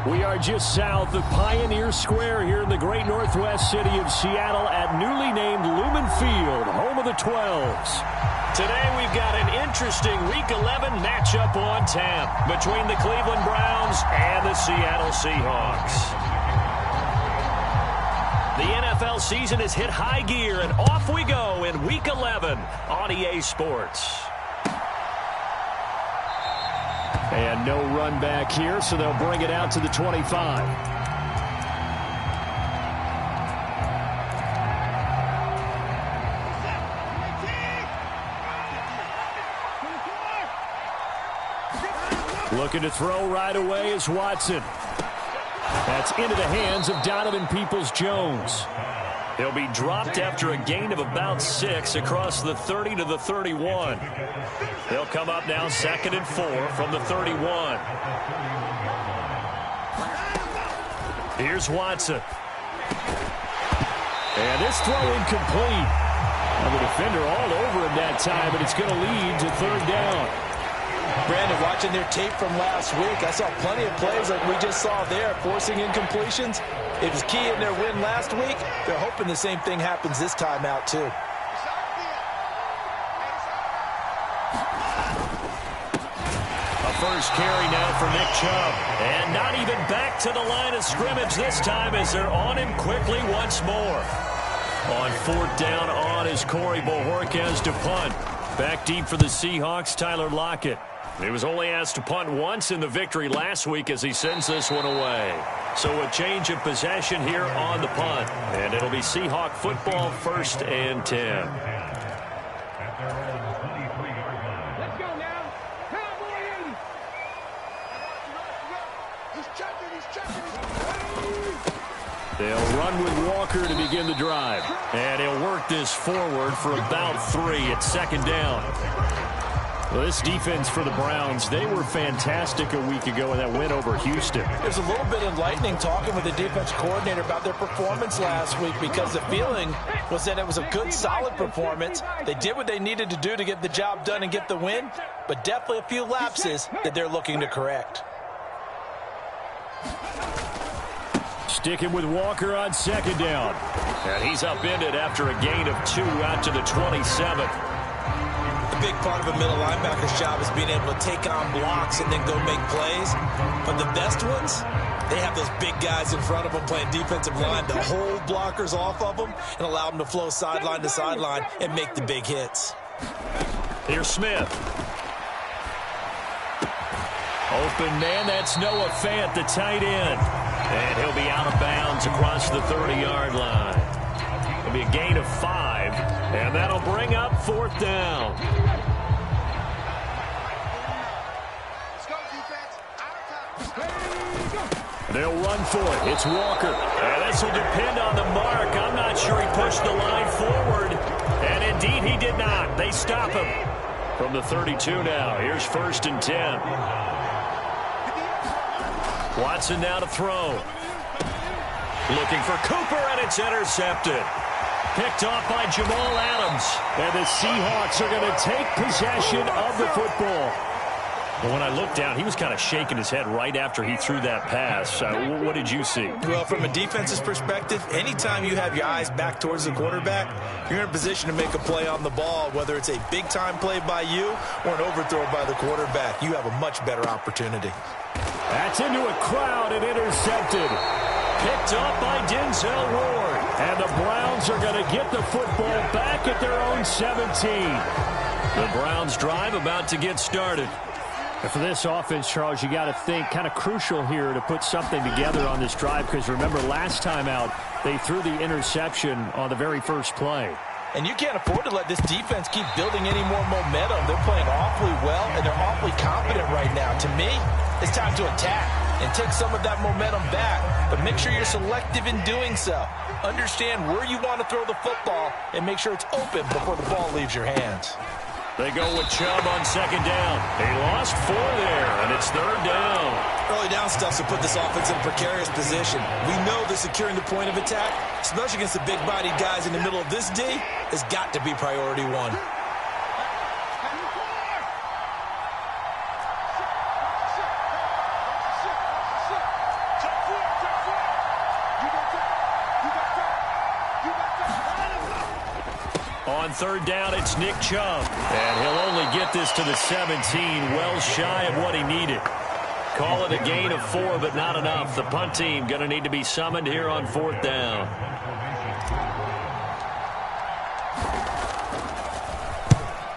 We are just south of Pioneer Square here in the great northwest city of Seattle at newly named Lumen Field, home of the 12s. Today we've got an interesting Week 11 matchup on tap between the Cleveland Browns and the Seattle Seahawks. The NFL season has hit high gear, and off we go in Week 11 on EA Sports. And no run back here, so they'll bring it out to the 25. Looking to throw right away is Watson. That's into the hands of Donovan Peoples-Jones. He'll be dropped after a gain of about 6 across the 30 to the 31. They'll come up now 2nd and 4 from the 31. Here's Watson. And this throw incomplete. Well, the defender all over him that time, and it's going to lead to 3rd down. Brandon, watching their tape from last week, I saw plenty of plays like we just saw there, forcing incompletions. It was key in their win last week. They're hoping the same thing happens this time out, too. A first carry now for Nick Chubb. And not even back to the line of scrimmage this time as they're on him quickly once more. On 4th down on is Corey Bojorquez to punt. Back deep for the Seahawks, Tyler Lockett. He was only asked to punt once in the victory last week as he sends this one away. So a change of possession here on the punt. And it'll be Seahawk football, 1st and 10. Let's go now. Cowboy 80. They'll run with Walker to begin the drive. And he'll work this forward for about 3 at 2nd down. Well, this defense for the Browns, they were fantastic a week ago in that win over Houston. There's a little bit enlightening talking with the defense coordinator about their performance last week because the feeling was that it was a good, solid performance. They did what they needed to do to get the job done and get the win, but definitely a few lapses that they're looking to correct. Sticking with Walker on 2nd down. And he's upended after a gain of 2 out to the 27. A big part of a middle linebacker's job is being able to take on blocks and then go make plays. But the best ones, they have those big guys in front of them playing defensive line to hold blockers off of them and allow them to flow sideline to sideline and make the big hits. Here's Smith. Open man, that's Noah Fant, the tight end. And he'll be out of bounds across the 30-yard line. It'll be a gain of 5, and that'll bring up 4th down. They'll run for it. It's Walker. And this will depend on the mark. I'm not sure he pushed the line forward. And indeed he did not. They stop him. From the 32 now. Here's 1st and 10. Watson now to throw. Looking for Cooper, and it's intercepted. Picked off by Jamal Adams. And the Seahawks are going to take possession of the football. Well, when I looked down, he was kind of shaking his head right after he threw that pass. What did you see? Well, from a defense's perspective, anytime you have your eyes back towards the quarterback, you're in a position to make a play on the ball, whether it's a big-time play by you or an overthrow by the quarterback. You have a much better opportunity. That's into a crowd and intercepted. Picked up by Denzel Ward. And the Browns are going to get the football back at their own 17. The Browns drive about to get started. And for this offense, Charles, you got to think kind of crucial here to put something together on this drive because remember last time out they threw the interception on the very first play. And you can't afford to let this defense keep building any more momentum. They're playing awfully well, and they're awfully confident right now. To me, it's time to attack and take some of that momentum back. But make sure you're selective in doing so. Understand where you want to throw the football and make sure it's open before the ball leaves your hands. They go with Chubb on 2nd down. He lost 4 there, and it's 3rd down. Early down stuff to put this offense in a precarious position. We know that securing the point of attack, especially against the big-bodied guys in the middle of this D, has got to be priority 1. On third down, it's Nick Chubb. And he'll only get this to the 17, well shy of what he needed. Call it a gain of 4, but not enough. The punt team going to need to be summoned here on fourth down.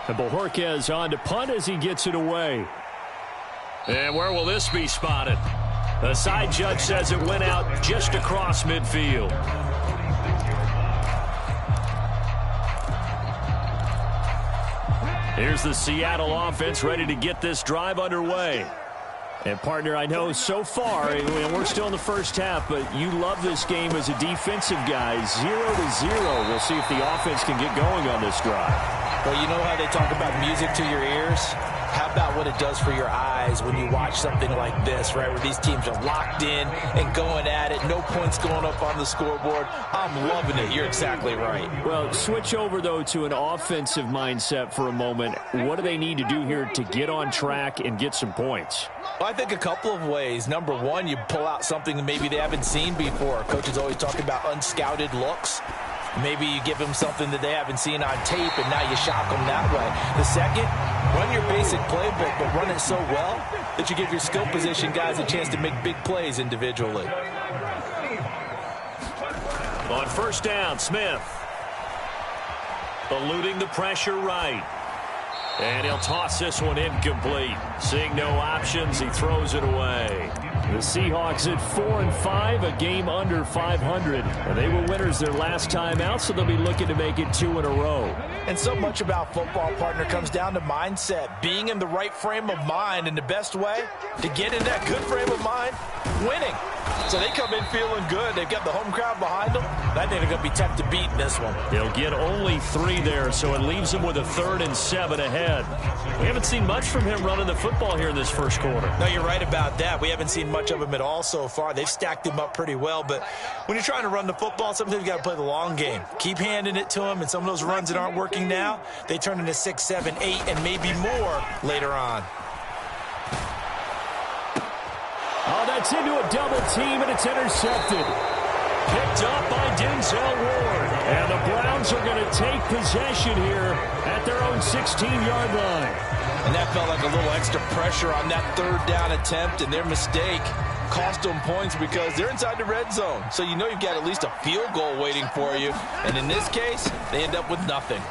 And Bojorquez on to punt as he gets it away. And where will this be spotted? The side judge says it went out just across midfield. Here's the Seattle offense ready to get this drive underway. And, partner, I know so far, and we're still in the first half, but you love this game as a defensive guy. 0-0. We'll see if the offense can get going on this drive. Well, you know how they talk about music to your ears? How about what it does for your eyes when you watch something like this, right, where these teams are locked in and going at it, no points going up on the scoreboard? I'm loving it. You're exactly right. Well, switch over, though, to an offensive mindset for a moment. What do they need to do here to get on track and get some points? Well, I think a couple of ways. Number one, you pull out something that maybe they haven't seen before. Coaches always talk about unscouted looks. Maybe you give them something that they haven't seen on tape, and now you shock them that way. The second, run your basic playbook, but run it so well that you give your skill position guys a chance to make big plays individually. On first down, Smith. Eluding the pressure right. And he'll toss this one incomplete. Seeing no options, he throws it away. The Seahawks at 4-5, a game under 500. And they were winners their last time out, so they'll be looking to make it 2 in a row. And so much about football, partner, comes down to mindset. Being in the right frame of mind, and the best way to get in that good frame of mind, winning. So they come in feeling good. They've got the home crowd behind them. I think they're going to be tough to beat in this one. He'll get only 3 there, so it leaves him with a 3rd and 7 ahead. We haven't seen much from him running the football here in this first quarter. No, you're right about that. We haven't seen much of him at all so far. They've stacked him up pretty well, but when you're trying to run the football, sometimes you got to play the long game. Keep handing it to him, and some of those runs that aren't working now, they turn into 6, 7, 8, and maybe more later on. Oh, that's into a double team, and it's intercepted. Picked up by Denzel Ward. And the Browns are going to take possession here at their own 16-yard line. And that felt like a little extra pressure on that 3rd down attempt, and their mistake cost them points because they're inside the red zone. So you know you've got at least a field goal waiting for you. And in this case, they end up with nothing.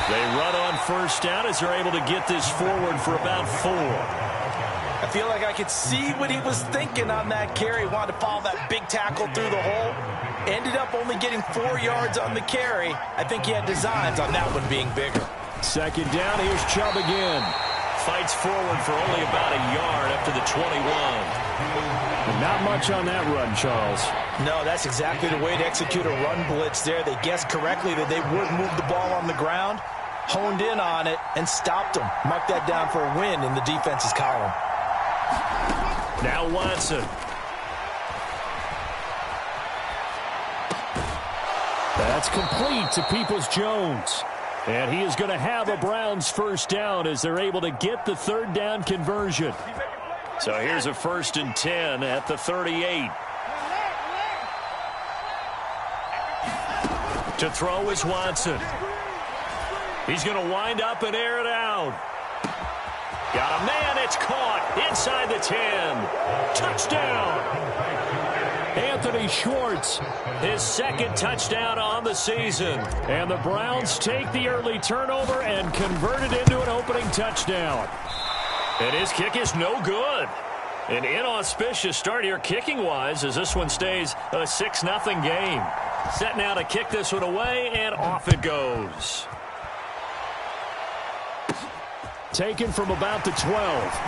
They run on first down as they're able to get this forward for about 4. I feel like I could see what he was thinking on that carry. He wanted to follow that big tackle through the hole. Ended up only getting 4 yards on the carry. I think he had designs on that one being bigger. Second down, here's Chubb again. Fights forward for only about a yard up to the 21. Not much on that run, Charles. No, that's exactly the way to execute a run blitz there. They guessed correctly that they would move the ball on the ground, honed in on it, and stopped them. Mark that down for a win in the defense's column. Now Watson. That's complete to Peoples-Jones. And he is going to have a Browns first down as they're able to get the 3rd down conversion. So here's a 1st and 10 at the 38. To throw is Watson. He's going to wind up and air it out. Got a man, it's caught inside the 10. Touchdown. Anthony Schwartz, his 2nd touchdown on the season. And the Browns take the early turnover and convert it into an opening touchdown. And his kick is no good. An inauspicious start here kicking-wise as this one stays a 6-0 game. Set now to kick this one away, and off it goes. Taken from about the 12.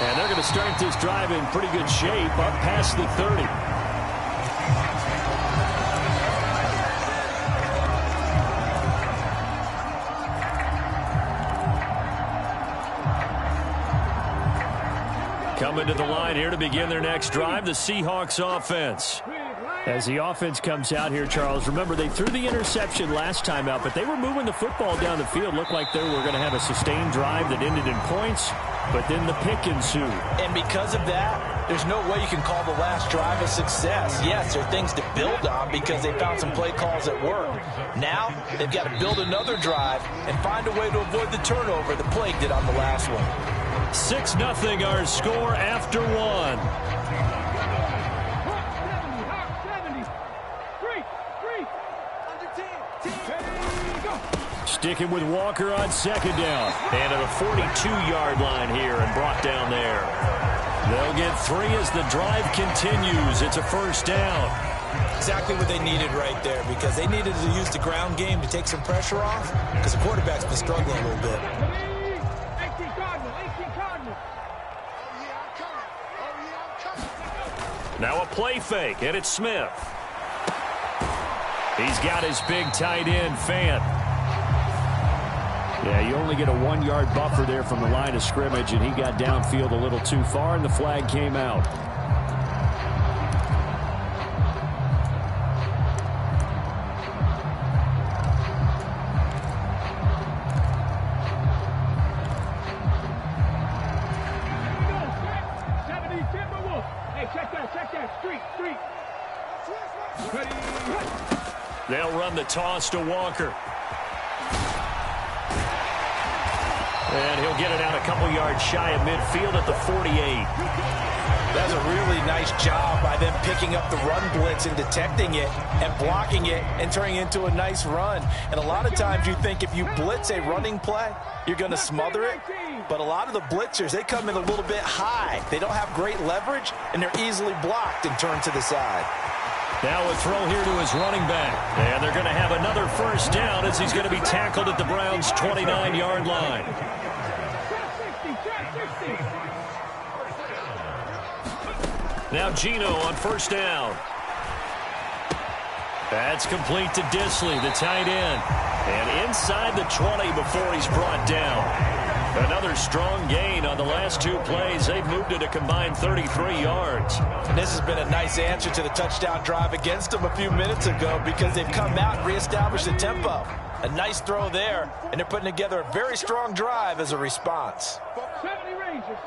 And they're going to start this drive in pretty good shape up past the 30. Coming to the line here to begin their next drive, the Seahawks offense. As the offense comes out here, Charles, remember they threw the interception last time out, but they were moving the football down the field. Looked like they were going to have a sustained drive that ended in points, but then the pick ensued. And because of that, there's no way you can call the last drive a success. Yes, there are things to build on because they found some play calls that work. Now, they've got to build another drive and find a way to avoid the turnover that plagued it on the last one. 6-0 our score after one. Sticking with Walker on second down. And at a 42-yard line here and brought down there. They'll get 3 as the drive continues. It's a first down. Exactly what they needed right there because they needed to use the ground game to take some pressure off because the quarterback's been struggling a little bit. Now a play fake, and it's Smith. He's got his big tight end, Fant. Yeah, you only get a 1-yard buffer there from the line of scrimmage, and he got downfield a little too far, and the flag came out. They'll run the toss to Walker. And he'll get it out a couple yards shy of midfield at the 48. That's a really nice job by them picking up the run blitz and detecting it and blocking it and turning it into a nice run. And a lot of times you think if you blitz a running play, you're going to smother it. But a lot of the blitzers, they come in a little bit high. They don't have great leverage, and they're easily blocked and turned to the side. Now a throw here to his running back. And they're going to have another first down as he's going to be tackled at the Browns' 29-yard line. Now Geno on first down. That's complete to Disley, the tight end. And inside the 20 before he's brought down. Another strong gain on the last 2 plays. They've moved it a combined 33 yards. And this has been a nice answer to the touchdown drive against them a few minutes ago because they've come out and reestablished the tempo. A nice throw there, and they're putting together a very strong drive as a response. 70 Rangers.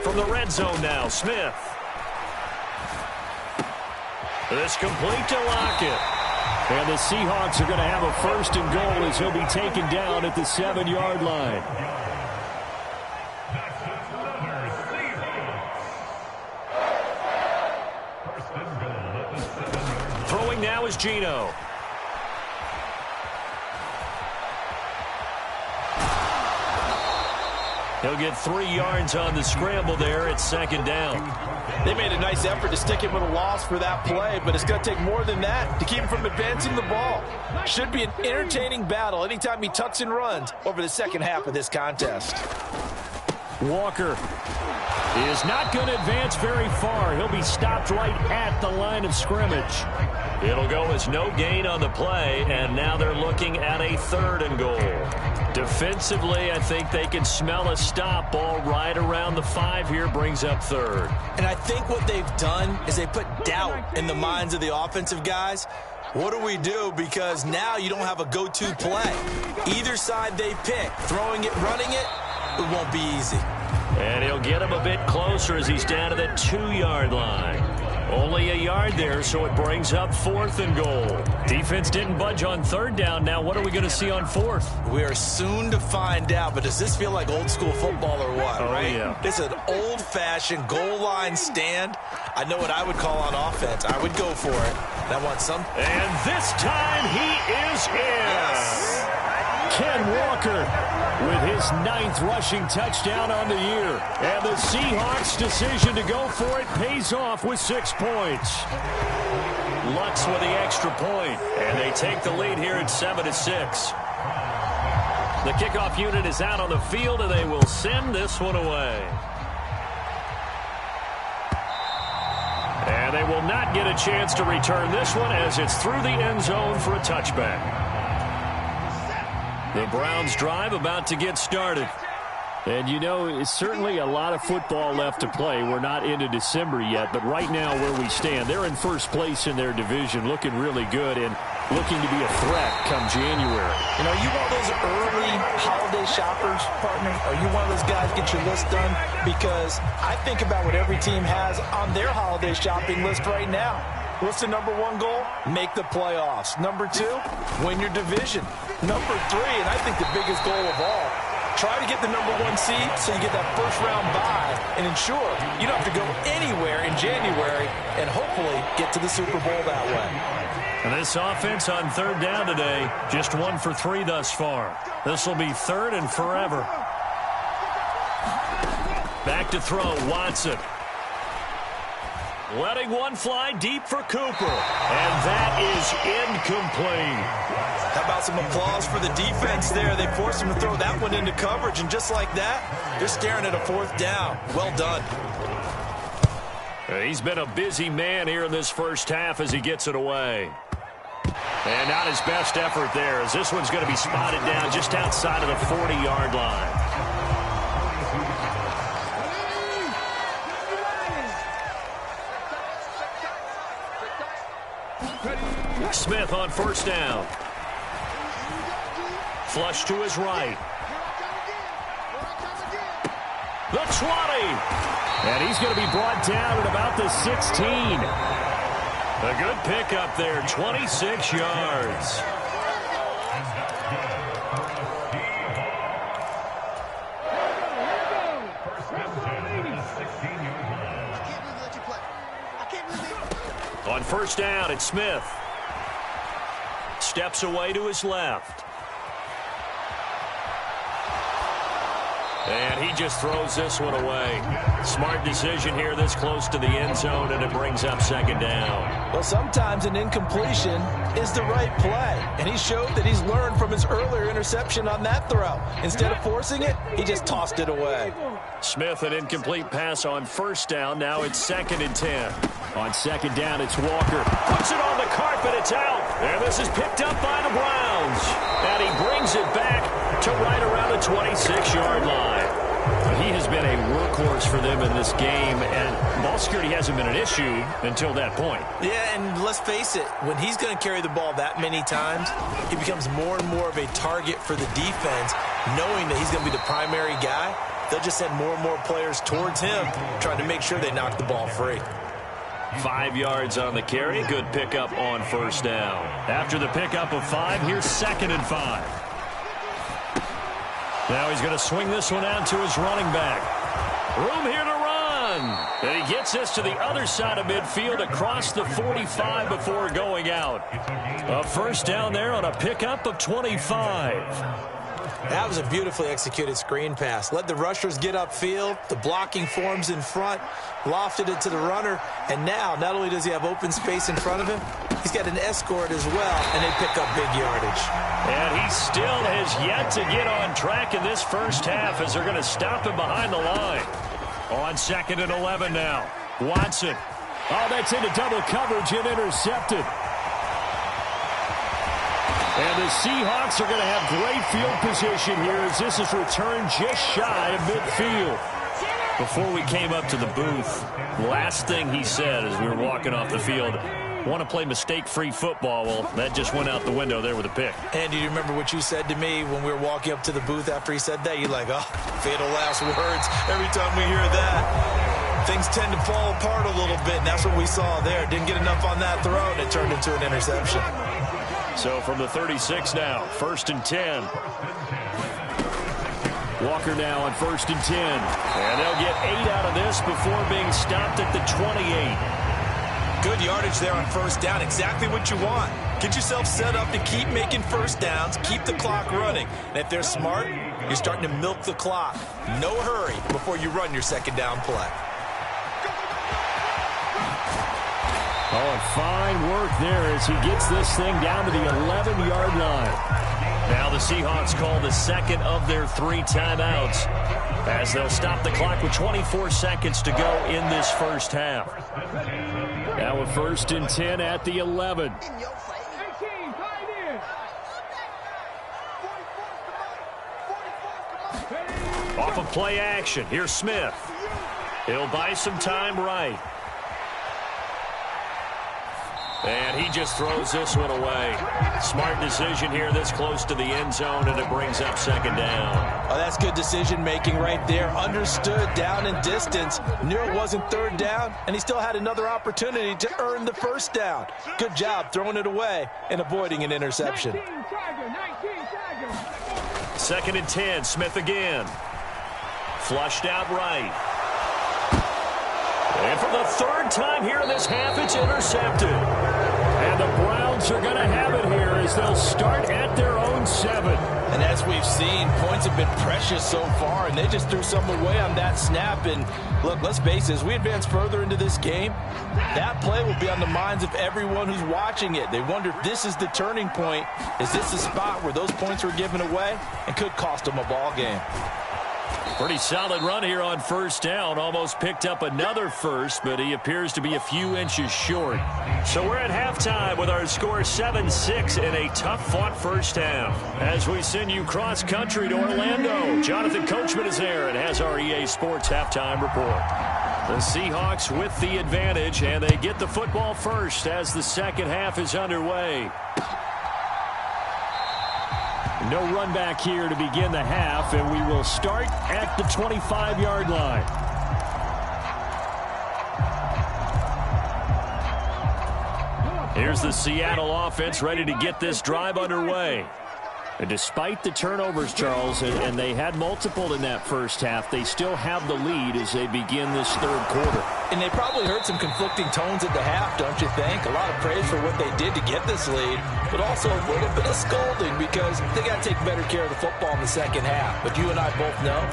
From the red zone now, Smith. This complete to Lockett. And the Seahawks are going to have a first and goal as he'll be taken down at the 7-yard line. Throwing now is Geno. He'll get 3 yards on the scramble there at second down. They made a nice effort to stick him with a loss for that play, but it's going to take more than that to keep him from advancing the ball. Should be an entertaining battle anytime he tucks and runs over the second half of this contest. Walker is not going to advance very far. He'll be stopped right at the line of scrimmage. It'll go as no gain on the play, and now they're looking at a 3rd and goal. Defensively, I think they can smell a stop. Ball right around the 5 here, brings up 3rd. And I think what they've done is they put doubt in the minds of the offensive guys. What do we do? Because now you don't have a go-to play. Either side they pick, throwing it, running it, it won't be easy. And he'll get him a bit closer as he's down to the 2-yard line. Only a yard there, so it brings up 4th and goal. Defense didn't budge on 3rd down. Now what are we going to see on 4th? We are soon to find out, but does this feel like old school football or what, right? Yeah. It's an old-fashioned goal line stand. I know what I would call on offense. I would go for it. And I want some. And this time he is in. Yes. Ken Walker with his 9th rushing touchdown on the year. And the Seahawks' decision to go for it pays off with 6 points. Lutz with the extra point, and they take the lead here at 7-6. The kickoff unit is out on the field, and they will send this one away. And they will not get a chance to return this one as it's through the end zone for a touchback. The Browns drive about to get started. And, you know, it's certainly a lot of football left to play. We're not into December yet, but right now where we stand, they're in first place in their division, looking really good and looking to be a threat come January. You know, are you one of those early holiday shoppers, partner? Are you one of those guys get your list done? Because I think about what every team has on their holiday shopping list right now. What's the number one goal? Make the playoffs. Number two, win your division. Number three, and I think the biggest goal of all, try to get the number one seed so you get that first round bye and ensure you don't have to go anywhere in January and hopefully get to the Super Bowl that way. And this offense on third down today, just 1 for 3 thus far. This will be third and forever. Back to throw, Watson. Letting one fly deep for Cooper. And that is incomplete. How about some applause for the defense there? They forced him to throw that one into coverage, and just like that, they're staring at a fourth down. Well done. He's been a busy man here in this first half as he gets it away. And not his best effort there, as this one's going to be spotted down just outside of the 40-yard line. Smith on first down. Flush to his right. The 20. And he's going to be brought down at about the 16. A good pickup there, 26 yards. On first down, it's Smith. Steps away to his left. And he just throws this one away. Smart decision here this close to the end zone, and it brings up second down. Well, sometimes an incompletion is the right play, and he showed that he's learned from his earlier interception on that throw. Instead of forcing it, he just tossed it away. Smith, an incomplete pass on first down. Now it's 2nd and 10. On second down, it's Walker. Puts it on the carpet. It's out. And this is picked up by the Browns. And he brings it back to right around the 26-yard line. He has been a workhorse for them in this game, and ball security hasn't been an issue until that point. Yeah, and let's face it, when he's going to carry the ball that many times, he becomes more and more of a target for the defense, knowing that he's going to be the primary guy. They'll just send more and more players towards him, trying to make sure they knock the ball free. 5 yards on the carry. Good pickup on first down. After the pickup of 5, here's 2nd and 5. Now he's going to swing this one out to his running back. Room here to run. And he gets this to the other side of midfield across the 45 before going out. A first down there on a pickup of 25. That was a beautifully executed screen pass. Let the rushers get upfield. The blocking forms in front. Lofted it to the runner. And now, not only does he have open space in front of him, he's got an escort as well, and they pick up big yardage. And he still has yet to get on track in this first half as they're going to stop him behind the line. On 2nd and 11 now. Watson. Oh, that's into double coverage and intercepted. And the Seahawks are going to have great field position here as this is returned just shy of midfield. Before we came up to the booth, last thing he said as we were walking off the field, want to play mistake-free football. Well, that just went out the window there with a pick. And do you remember what you said to me when we were walking up to the booth after he said that? You're like, oh, fatal last words. Every time we hear that, things tend to fall apart a little bit, and that's what we saw there. Didn't get enough on that throw, and it turned into an interception. So from the 36 now, 1st and 10. Walker now on 1st and 10. And they'll get 8 out of this before being stopped at the 28. Good yardage there on first down. Exactly what you want. Get yourself set up to keep making first downs, keep the clock running. And if they're smart, you're starting to milk the clock. No hurry before you run your second down play. Oh, and fine work there as he gets this thing down to the 11-yard line. Now the Seahawks call the second of their 3 timeouts as they'll stop the clock with 24 seconds to go in this first half. Now a 1st and 10 at the 11. Off of play action, here's Smith. He'll buy some time right. And he just throws this one away. Smart decision here this close to the end zone, and it brings up second down. Oh, that's good decision-making right there. Understood down and distance. Knew it wasn't third down, and he still had another opportunity to earn the first down. Good job throwing it away and avoiding an interception. 19 Tiger. 2nd and 10, Smith again. Flushed out right. And for the third time here in this half, it's intercepted. And the Browns are going to have it here as they'll start at their own 7. And as we've seen, points have been precious so far, and they just threw some away on that snap. And look, let's face it, as we advance further into this game, that play will be on the minds of everyone who's watching it. They wonder if this is the turning point. Is this the spot where those points were given away and could cost them a ball game? Pretty solid run here on first down. Almost picked up another first, but he appears to be a few inches short. So we're at halftime with our score 7-6 in a tough-fought first half. As we send you cross-country to Orlando, Jonathan Coachman is there and has our EA Sports halftime report. The Seahawks with the advantage, and they get the football first as the second half is underway. No run back here to begin the half, and we will start at the 25-yard line. Here's the Seattle offense ready to get this drive underway. And despite the turnovers, Charles, and they had multiple in that first half, they still have the lead as they begin this third quarter. And they probably heard some conflicting tones at the half, don't you think? A lot of praise for what they did to get this lead, but also a little bit of scolding because they got to take better care of the football in the second half. But you and I both know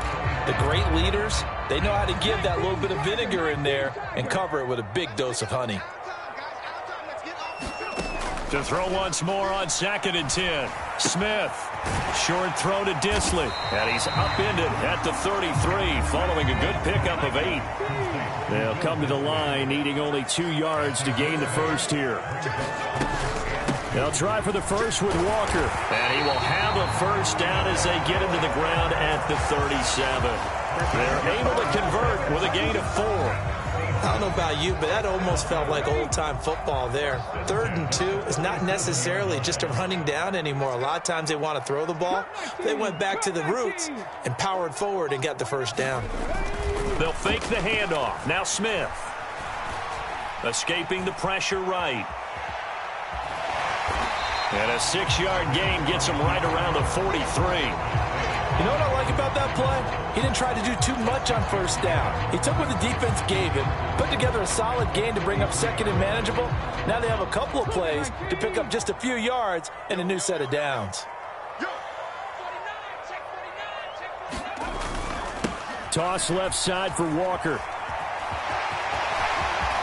the great leaders, they know how to give that little bit of vinegar in there and cover it with a big dose of honey. To throw once more on 2nd and 10. Smith. Short throw to Dissly. And he's upended at the 33 following a good pickup of 8. They'll come to the line needing only 2 yards to gain the first here. They'll try for the first with Walker. And he will have a first down as they get him to the ground at the 37. They're able to convert with a gain of 4. I don't know about you, but that almost felt like old-time football there. 3rd and 2 is not necessarily just a running down anymore. A lot of times they want to throw the ball. They went back to the roots and powered forward and got the first down. They'll fake the handoff. Now Smith. Escaping the pressure right. And a 6-yard gain gets him right around the 43. You know what I like about that play? He didn't try to do too much on first down. He took what the defense gave him, put together a solid gain to bring up 2nd and manageable. Now they have a couple of plays to pick up just a few yards and a new set of downs. Toss left side for Walker.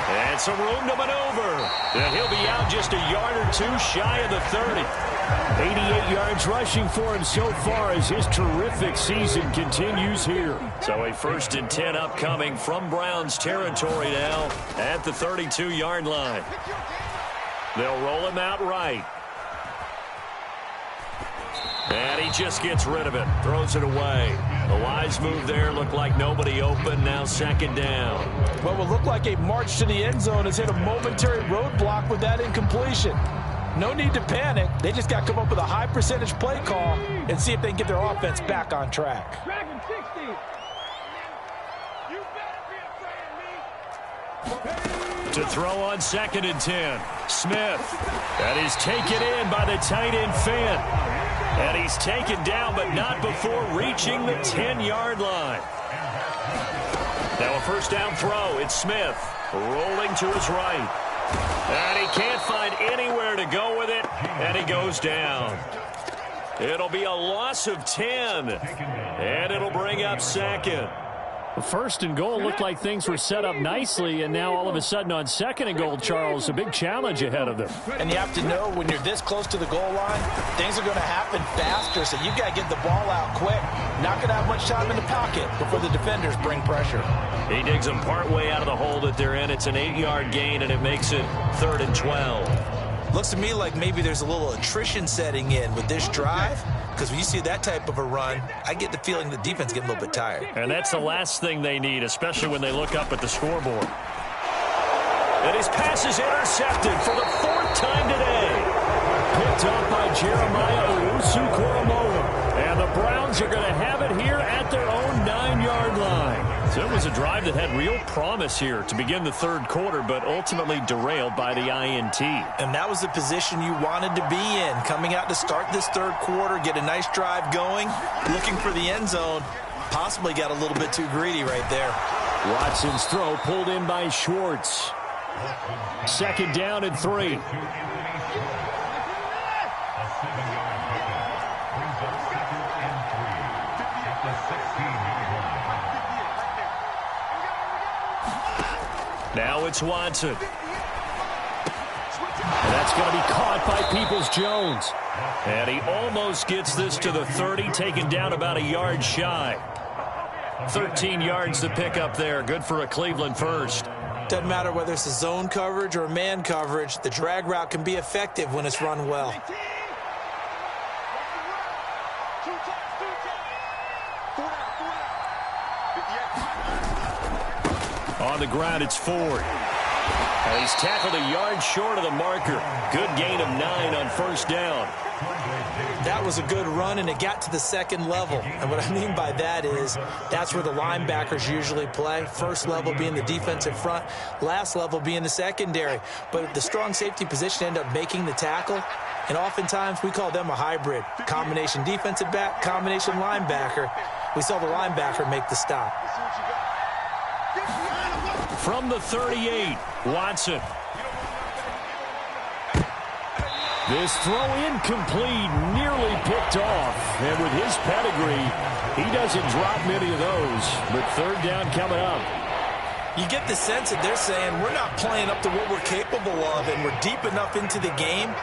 And some room to maneuver. And he'll be out just a yard or 2 shy of the 30. 88 yards rushing for him so far as his terrific season continues here. So a 1st and 10 upcoming from Browns territory now at the 32-yard line. They'll roll him out right. And he just gets rid of it, throws it away. The wise move there, looked like nobody open, now 2nd down. What will look like a march to the end zone has hit a momentary roadblock with that incompletion. No need to panic. They just got to come up with a high percentage play call and see if they can get their offense back on track. Dragon 60. You better be afraid of me. To throw on 2nd and 10. Smith. That is taken in by the tight end Finn. And he's taken down, but not before reaching the 10-yard line. Now a first down throw. It's Smith rolling to his right. And he can't find anywhere to go with it, and he goes down. It'll be a loss of 10, and it'll bring up 2nd. First and goal looked like things were set up nicely, and now all of a sudden on 2nd and goal, Charles, a big challenge ahead of them. And you have to know when you're this close to the goal line, things are going to happen faster, so you've got to get the ball out quick. Not going to have much time in the pocket before the defenders bring pressure. He digs them partway out of the hole that they're in. It's an 8-yard gain, and it makes it 3rd and 12. Looks to me like maybe there's a little attrition setting in with this drive, because when you see that type of a run, I get the feeling the defense getting a little bit tired. And that's the last thing they need, especially when they look up at the scoreboard. And his pass is intercepted for the 4th time today. Picked up by Jeremiah Owusu-Koramoah. And the Browns are going to have it here at their own 9-yard line. So it was a drive that had real promise here to begin the 3rd quarter, but ultimately derailed by the INT. And that was the position you wanted to be in, coming out to start this 3rd quarter, get a nice drive going, looking for the end zone. Possibly got a little bit too greedy right there. Watson's throw pulled in by Schwartz. 2nd down and 3. Now it's Watson. And that's going to be caught by Peoples-Jones. And he almost gets this to the 30, taken down about a yard shy. 13 yards to pick up there. Good for a Cleveland first. Doesn't matter whether it's a zone coverage or man coverage, the drag route can be effective when it's run well. On the ground, it's Ford. And he's tackled a yard short of the marker. Good gain of 9 on 1st down. That was a good run, and it got to the 2nd level. And what I mean by that is that's where the linebackers usually play. First level being the defensive front, last level being the secondary. But the strong safety position ended up making the tackle. And oftentimes we call them a hybrid. Combination defensive back, combination linebacker. We saw the linebacker make the stop. From the 38, Watson. This throw incomplete, nearly picked off. And with his pedigree, he doesn't drop many of those. But 3rd down coming up. You get the sense that they're saying we're not playing up to what we're capable of, and we're deep enough into the game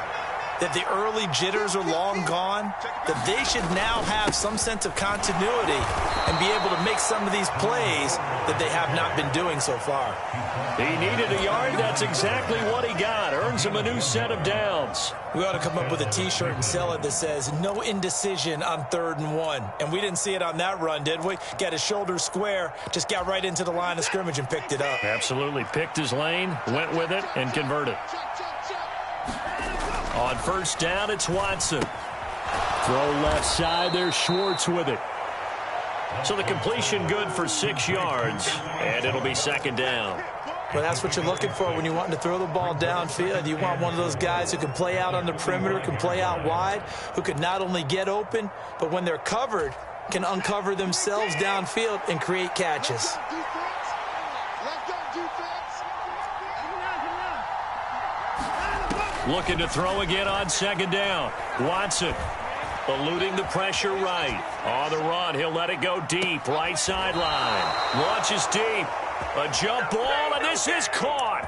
that the early jitters are long gone, that they should now have some sense of continuity and be able to make some of these plays that they have not been doing so far. He needed a yard. That's exactly what he got. Earns him a new set of downs. We ought to come up with a T-shirt and sell it that says, no indecision on 3rd and 1. And we didn't see it on that run, did we? Got his shoulders square, just got right into the line of scrimmage and picked it up. Absolutely. Picked his lane, went with it, and converted. On 1st down, it's Watson. Throw left side, there's Schwartz with it. So the completion good for 6 yards, and it'll be 2nd down. Well, that's what you're looking for when you want to throw the ball downfield. You want one of those guys who can play out on the perimeter, can play out wide, who can not only get open, but when they're covered, can uncover themselves downfield and create catches. Looking to throw again on 2nd down. Watson eluding the pressure right. On the run, he'll let it go deep. Right sideline. Launches deep. A jump ball, and this is caught.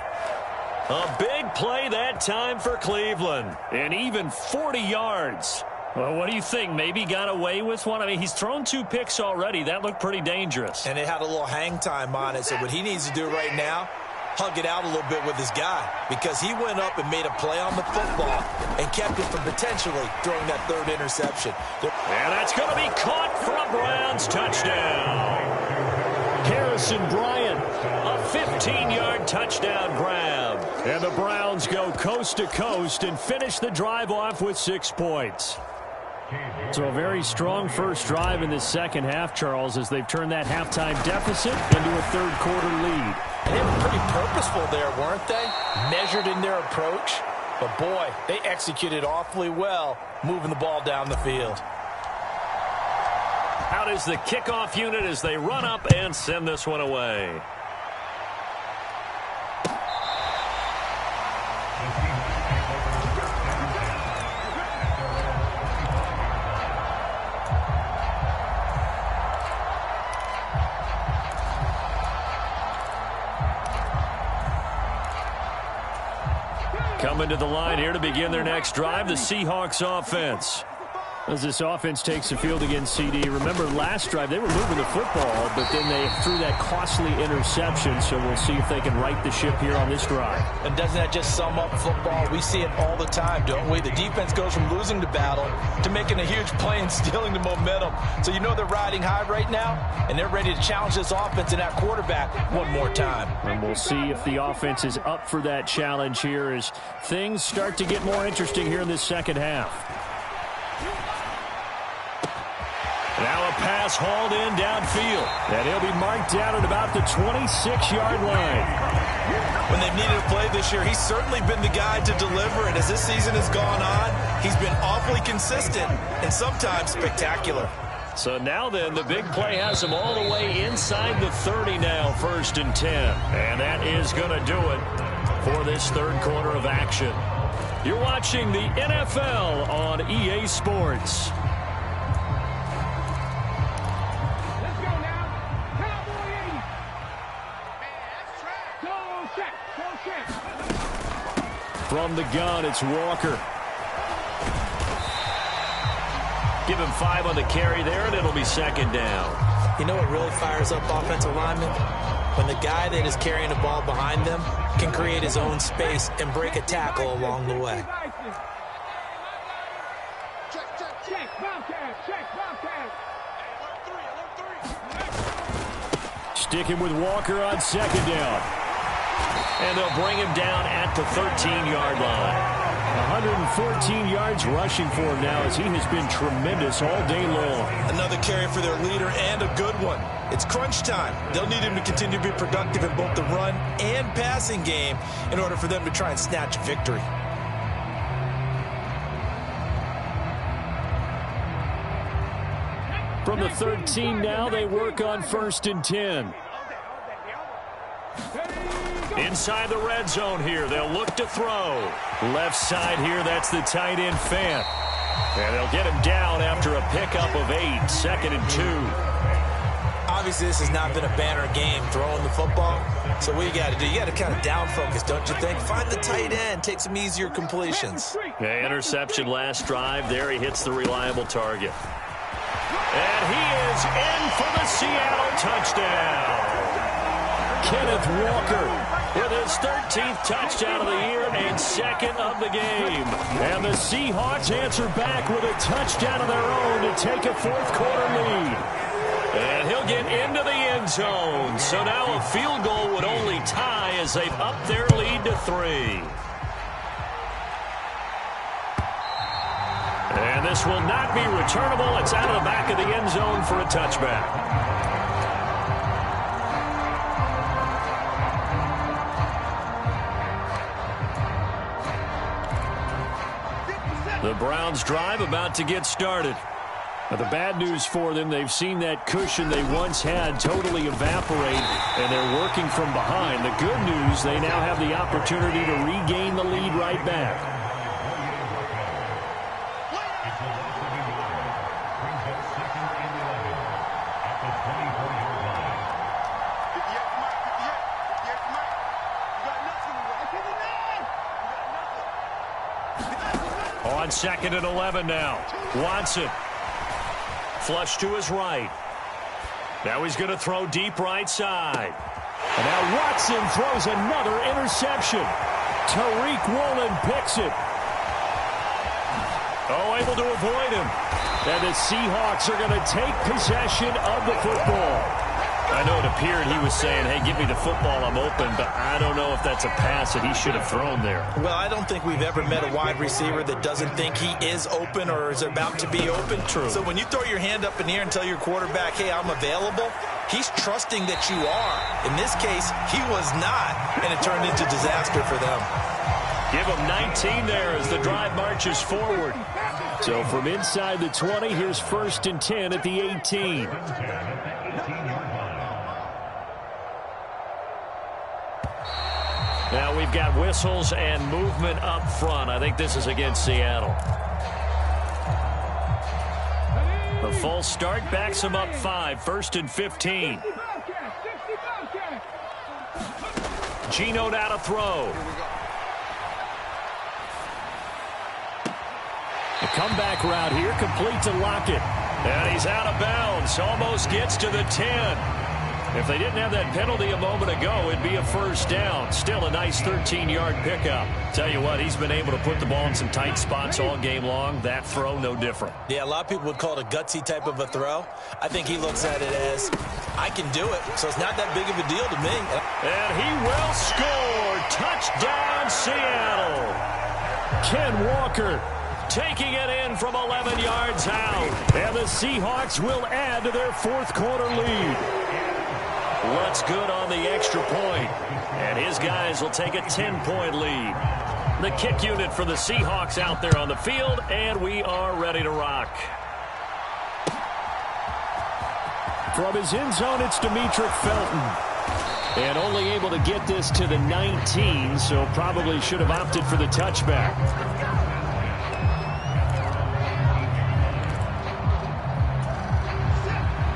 A big play that time for Cleveland. And even 40 yards. Well, what do you think? Maybe got away with one? I mean, he's thrown 2 picks already. That looked pretty dangerous. And it had a little hang time on it. So what he needs to do right now, hug it out a little bit with his guy, because he went up and made a play on the football and kept it from potentially throwing that 3rd interception. And that's going to be caught for a Browns touchdown. Harrison Bryant, a 15-yard touchdown grab. And the Browns go coast to coast and finish the drive off with 6 points. So a very strong first drive in this 2nd half, Charles, as they've turned that halftime deficit into a 3rd quarter lead. They were pretty purposeful there, weren't they? Measured in their approach. But, boy, they executed awfully well moving the ball down the field. Out is the kickoff unit as they run up and send this one away. Coming to the line here to begin their next drive, the Seahawks offense. As this offense takes the field against CD, remember last drive they were moving the football, but then they threw that costly interception, so we'll see if they can right the ship here on this drive. And doesn't that just sum up football? We see it all the time, don't we? The defense goes from losing the battle to making a huge play and stealing the momentum. So you know they're riding high right now, and they're ready to challenge this offense and that quarterback one more time. And we'll see if the offense is up for that challenge here as things start to get more interesting here in this second half. Now a pass hauled in downfield. And he'll be marked down at about the 26-yard line. When they've needed a play this year, he's certainly been the guy to deliver. And as this season has gone on, he's been awfully consistent and sometimes spectacular. So now then, the big play has him all the way inside the 30 now, 1st and 10. And that is going to do it for this third quarter of action. You're watching the NFL on EA Sports. From the gun, it's Walker. Give him 5 on the carry there, and it'll be 2nd down. You know what really fires up offensive linemen? When the guy that is carrying the ball behind them can create his own space and break a tackle along the way. Sticking with Walker on 2nd down. And they'll bring him down at the 13-yard line. 114 yards rushing for him now as he has been tremendous all day long. Another carry for their leader and a good one. It's crunch time. They'll need him to continue to be productive in both the run and passing game in order for them to try and snatch victory. From the 13 now, they work on 1st and 10. Inside the red zone here, they'll look to throw. Left side here, that's the tight end Fant. And they'll get him down after a pickup of 8, 2nd and 2. Obviously, this has not been a banner game throwing the football. So what you got to do, you got to kind of down focus, don't you think? Find the tight end, take some easier completions. Yeah, interception last drive. There he hits the reliable target. And he is in for the Seattle touchdown. Kenneth Walker with his 13th touchdown of the year and 2nd of the game. And the Seahawks answer back with a touchdown of their own to take a fourth-quarter lead. And he'll get into the end zone. So now a field goal would only tie as they've upped their lead to 3. And this will not be returnable. It's out of the back of the end zone for a touchback. The Browns drive about to get started. Now, the bad news for them, they've seen that cushion they once had totally evaporate, and they're working from behind. The good news, they now have the opportunity to regain the lead right back. On 2nd and 11 now. Watson. Flush to his right. Now he's going to throw deep right side. And now Watson throws another interception. Tariq Woolen picks it. Oh, able to avoid him. And the Seahawks are going to take possession of the football. I know it appeared he was saying, hey, give me the football, I'm open, but I don't know if that's a pass that he should have thrown there. Well, I don't think we've ever met a wide receiver that doesn't think he is open or is about to be open. True. So when you throw your hand up in the air and tell your quarterback, hey, I'm available, he's trusting that you are. In this case, he was not, and it turned into disaster for them. Give him 19 there as the drive marches forward. So from inside the 20, here's 1st and 10 at the 18. Now we've got whistles and movement up front. I think this is against Seattle. The false start backs him up 5. 1st and 15. Geno now to throw. The comeback route here, complete to Lockett. And he's out of bounds, almost gets to the 10. If they didn't have that penalty a moment ago, it'd be a first down. Still a nice 13-yard pickup. Tell you what, he's been able to put the ball in some tight spots all game long. That throw, no different. Yeah, a lot of people would call it a gutsy type of a throw. I think he looks at it as, I can do it, so it's not that big of a deal to me. And he will score. Touchdown, Seattle. Ken Walker taking it in from 11 yards out. And the Seahawks will add to their fourth quarter lead. What's good on the extra point. And his guys will take a 10-point lead. The kick unit for the Seahawks out there on the field, and we are ready to rock. From his end zone, it's Demetric Felton. And only able to get this to the 19, so probably should have opted for the touchback.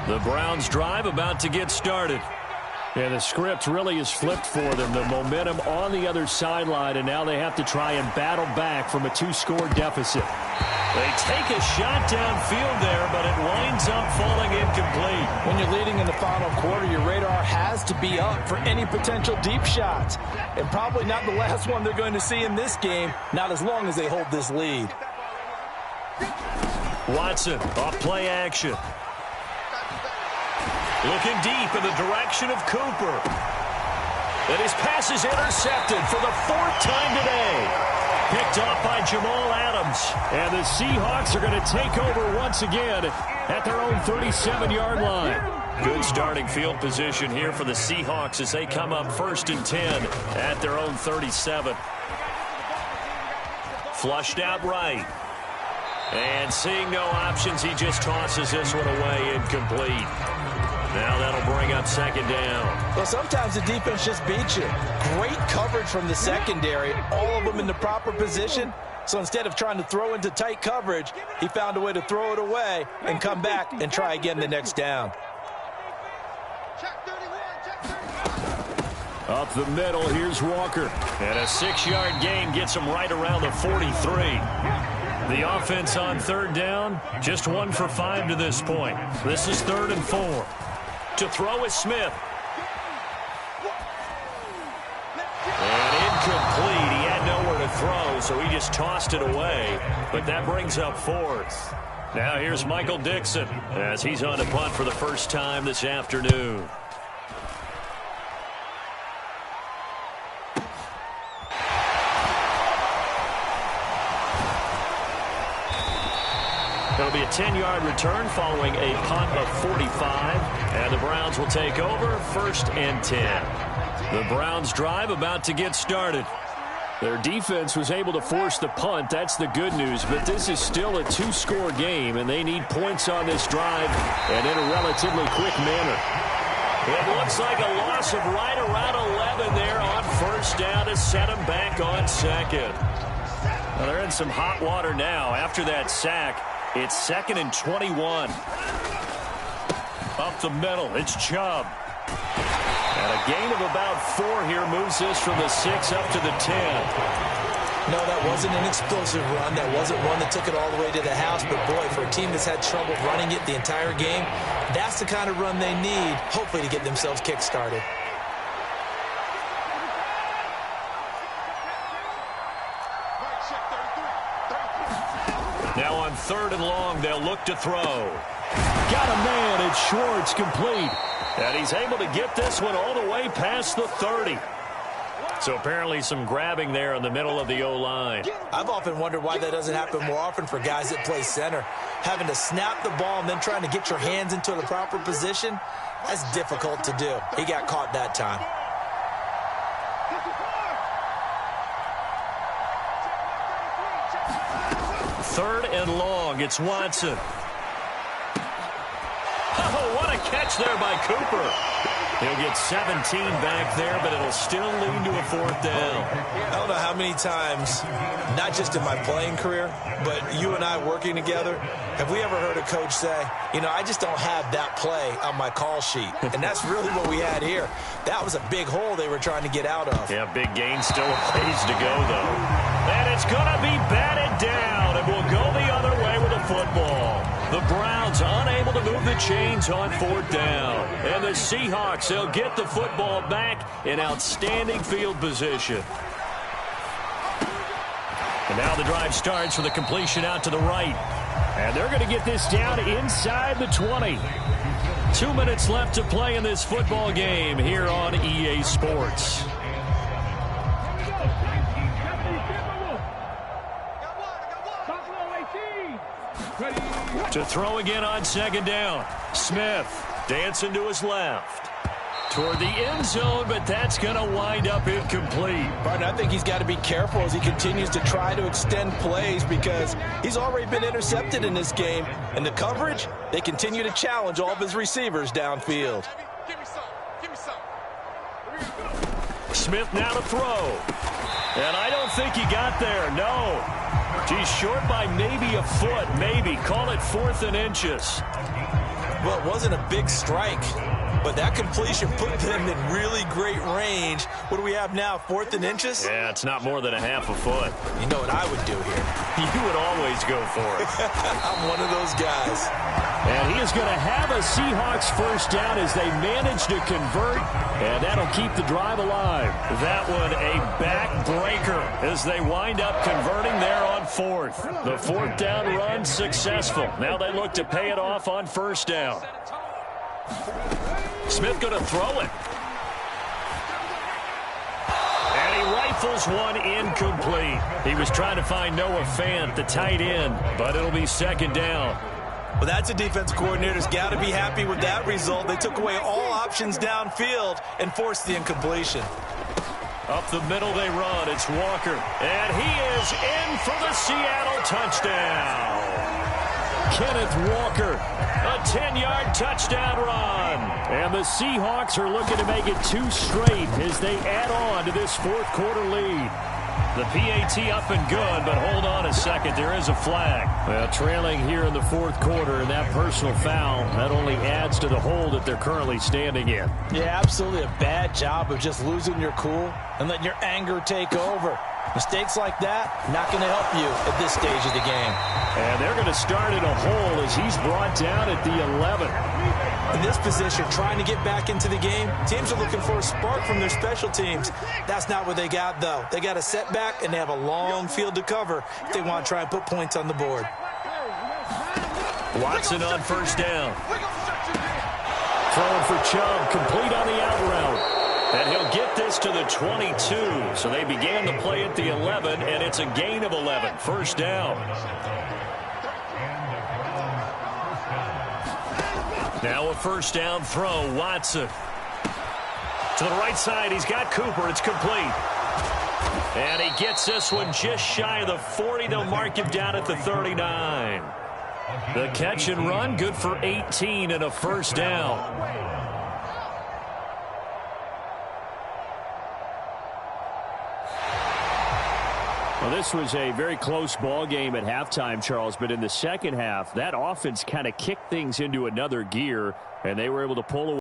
The Browns drive about to get started. And the script really is flipped for them. The momentum on the other sideline, and now they have to try and battle back from a 2-score deficit. They take a shot downfield there, but it winds up falling incomplete. When you're leading in the final quarter, your radar has to be up for any potential deep shots. And probably not the last one they're going to see in this game, not as long as they hold this lead. Watson, off play action. Looking deep in the direction of Cooper. And his pass is intercepted for the 4th time today. Picked off by Jamal Adams. And the Seahawks are going to take over once again at their own 37-yard line. Good starting field position here for the Seahawks as they come up 1st and 10 at their own 37. Flushed out right. And seeing no options, he just tosses this one away incomplete. Now that'll bring up 2nd down. Well, sometimes the defense just beats you. Great coverage from the secondary, all of them in the proper position. So instead of trying to throw into tight coverage, he found a way to throw it away and come back and try again the next down. Up the middle, here's Walker. And a 6-yard gain gets him right around the 43. The offense on 3rd down, just 1 for 5 to this point. This is 3rd and 4. To throw is Smith. And incomplete. He had nowhere to throw, so he just tossed it away. But that brings up 4th. Now here's Michael Dixon as he's on to punt for the first time this afternoon. It'll be a 10-yard return following a punt of 45. And the Browns will take over 1st and 10. The Browns drive about to get started. Their defense was able to force the punt. That's the good news. But this is still a 2-score game, and they need points on this drive and in a relatively quick manner. It looks like a loss of right around 11 there on 1st down to set them back on 2nd. Well, they're in some hot water now after that sack. It's 2nd and 21. Up the middle, it's Chubb. And a gain of about 4 here moves this from the 6 up to the 10. No, that wasn't an explosive run. That wasn't one that took it all the way to the house. But, boy, for a team that's had trouble running it the entire game, that's the kind of run they need, hopefully, to get themselves kick-started. Now on 3rd and long, they'll look to throw. Got a man, it's Schwartz, complete. And he's able to get this one all the way past the 30. So apparently some grabbing there in the middle of the O-line. I've often wondered why that doesn't happen more often for guys that play center. Having to snap the ball and then trying to get your hands into the proper position, that's difficult to do. He got caught that time. Third and long, it's Watson. Oh, what a catch there by Cooper. He'll get 17 back there, but it'll still lead to a 4th down. I don't know how many times, not just in my playing career, but you and I working together, have we ever heard a coach say, you know, I just don't have that play on my call sheet. And that's really what we had here. That was a big hole they were trying to get out of. Yeah, big gain, still a ways to go, though. And it's going to be batted down, and we'll go the other chains on 4th down. And the Seahawks, they'll get the football back in outstanding field position. And now the drive starts with a completion out to the right. And they're going to get this down inside the 20. 2 minutes left to play in this football game here on EA Sports. To throw again on 2nd down. Smith dancing to his left. Toward the end zone, but that's going to wind up incomplete. Partner, I think he's got to be careful as he continues to try to extend plays because he's already been intercepted in this game. And the coverage, they continue to challenge all of his receivers downfield. Smith now to throw. And I don't think he got there, no. He's short by maybe a foot, maybe. Call it 4th and inches. Well, it wasn't a big strike, but that completion put them in really great range. What do we have now, 4th and inches? Yeah, it's not more than a half a foot. You know what I would do here? You would always go for it. I'm one of those guys. And he is going to have a Seahawks 1st down as they manage to convert, and that'll keep the drive alive. That one a backbreaker as they wind up converting there on 4th. The 4th down run successful. Now they look to pay it off on 1st down. Smith going to throw it. And he rifles one incomplete. He was trying to find Noah Fant, the tight end, but it'll be 2nd down. Well, that's a defense coordinator's got to be happy with that result. They took away all options downfield and forced the incompletion. Up the middle they run. It's Walker. And he is in for the Seattle touchdown. Kenneth Walker, a 10-yard touchdown run. And the Seahawks are looking to make it 2 straight as they add on to this 4th quarter lead. The PAT up and good, but hold on a second. There is a flag. Well, trailing here in the 4th quarter, and that personal foul, that only adds to the hole that they're currently standing in. Yeah, absolutely a bad job of just losing your cool and letting your anger take over. Mistakes like that, not going to help you at this stage of the game. And they're going to start in a hole as he's brought down at the 11. In this position, trying to get back into the game, teams are looking for a spark from their special teams. That's not what they got, though. They got a setback, and they have a long field to cover if they want to try and put points on the board. Watson on 1st down. Throwing for Chubb, complete on the out route. And he'll get this to the 22. So they began the play at the 11, and it's a gain of 11. 1st down. Now a 1st down throw. Watson. To the right side, he's got Cooper. It's complete. And he gets this one just shy of the 40. They'll mark him down at the 39. The catch and run, good for 18 and a 1st down. Well, this was a very close ball game at halftime, Charles, but in the second half, that offense kind of kicked things into another gear, and they were able to pull away.